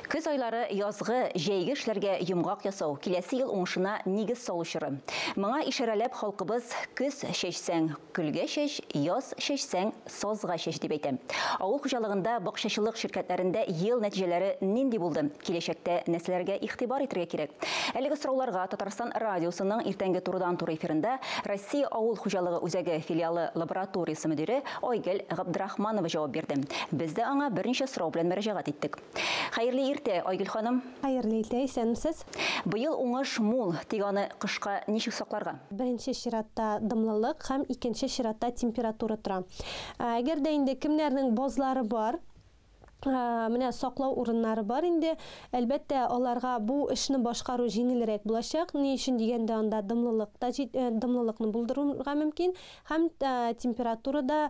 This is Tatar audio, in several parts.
Көз айлары язгы җәйге эшләргә йомгак ясау киләсе ел уңышына нигез салучыры. Моңа ишарәләп халкыбыз көз чәчсәң көлгә чәч, яз чәчсәң сазга чәч дип әйтә. Авыл хуҗалыгында бакчачылык ширкәтләрендә ел нәтиҗәләре нинди булды? Киләчәктә нәрсәләргә игътибар итәргә кирәк? Әлеге сорауларга Татарстан радиосының иртәнге турыдан-туры эфирында Россия авыл хуҗалыгы үзәге филиалы лабораториясе мөдире Айгөл Габдрахманова җавап бирде. Без дә аңа берничә сорау белән мөрәҗәгать иттек. Хәерле иртә, Айгөл ханым. Хәерле иртә, исәнмесез? Быел уңыш мул, тик аны кышка ничек сакларга? Беренче чиратта дымлылык һәм икенче чиратта температура тора. Әгәр дә инде кемнәрнең бозлары бар, менә саклау урыннары бар инде, әлбәттә аларга бу эшне башкару җиңелрәк булачак. Ни өчен дигәндә анда дымлылыкны булдырырга мөмкин һәм температурада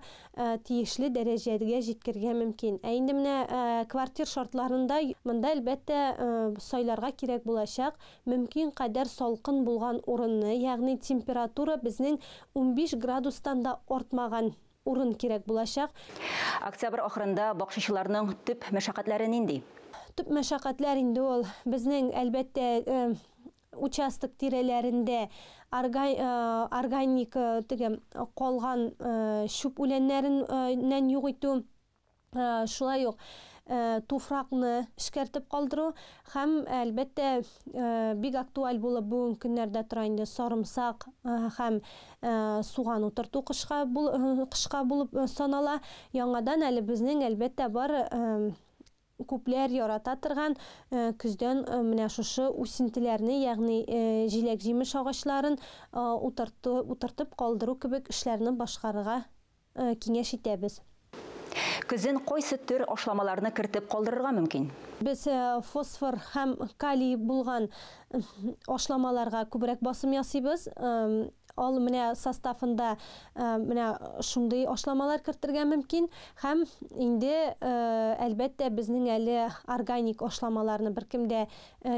тиешле дәрәҗәгә җиткергә мөмкин. Инде менә квартир шартларында монда әлбәттә сайларга кирәк булачак мөмкин кадәр салкын булган урынны, ягъни температура безнең 15 градустан да артмаган урын кирәк булачак. Октябрь ахырында бакчачыларның төп мәшәкатьләре нинди? Төп мәшәкатьләр инде ул безнең әлбәттә участок тирәләрендә органик калган шуп үләннәреннән юк итү, шулай ук туфракны эшкәртеп калдыру һәм әлбәттә бик актуаль булып бүген көннәрдә тора инде сарымсак һәм суган утырту кышка булып санала. Яңадан әле безнең әлбәттә бар күпләр ярата торган көздән менә шушы үсентеләрне, ягъни җиләк-җимеш агачларын утыртып калдыру кебек эшләрне башкарырга киңәш итәбез. Көзен кайсы төр ашламаларны кертеп калдырырга мөмкин? Без фосфор һәм калий булган ашламаларга күбрәк басым ясыйбыз. Ал менә составында менә шундый ашламалар кертергә мөмкин һәм инде әлбәттә безнең әле органик ашламаларны беркем дә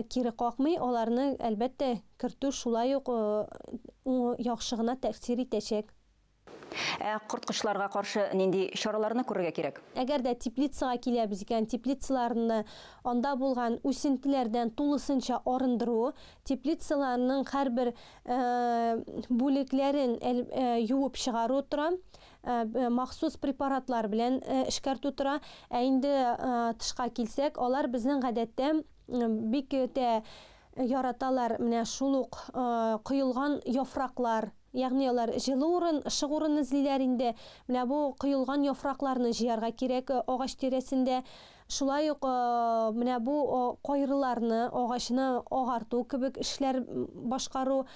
кире какмый, аларны әлбәттә кертү шулай ук яхшы гына тәэсир итәчәк. Корткычларга каршы нинди чараларны күрергә кирәк? Әгәр дә теплицага киләбез икән, теплицаларны анда булган үсентеләрдән тулысынча арындыру, теплицаларның һәрбер бүлекләрен юып чыгару тора, махсус препаратлар белән эшкәртү тора. Инде тышка килсәк, алар безнең гадәттә бик тә яраталар менә шул ук кыелган яфраклар. Ягъни алар җылы урын, ышык урын эзлиләр инде. Менә бу кыелган яфракларны җыярга кирәк агач тирәсендә. Шулай ук менә бу кайрыларны, агачны агарту кебек эшләр башкару.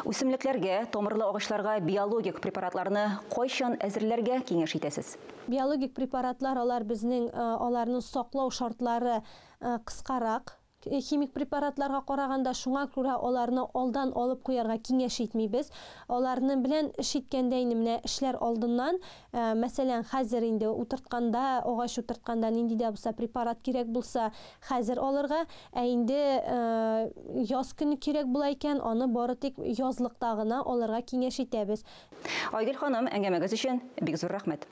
Үсемлекләргә, тамырлы агачларга биологик препаратларны кайчан әзерләргә киңәш итәсез? Биологик препаратлар алар безнең аларның саклау шартлары кыскарак. Химик препаратларга караганда шуңа күрә аларны алдан алып куярга киңәш итмибез. Аларны белән эш иткәндә инде менә эшләр алдыннан, мәсәлән, хәзер инде утыртканда, агач утыртканда нинди дә булса препарат кирәк булса, хәзер алырга, инде яз көне кирәк була икән, аны бары тик язлыкта гына алырга киңәш итәбез. Айгөл ханым, әңгәмәгез өчен бик зур рәхмәт.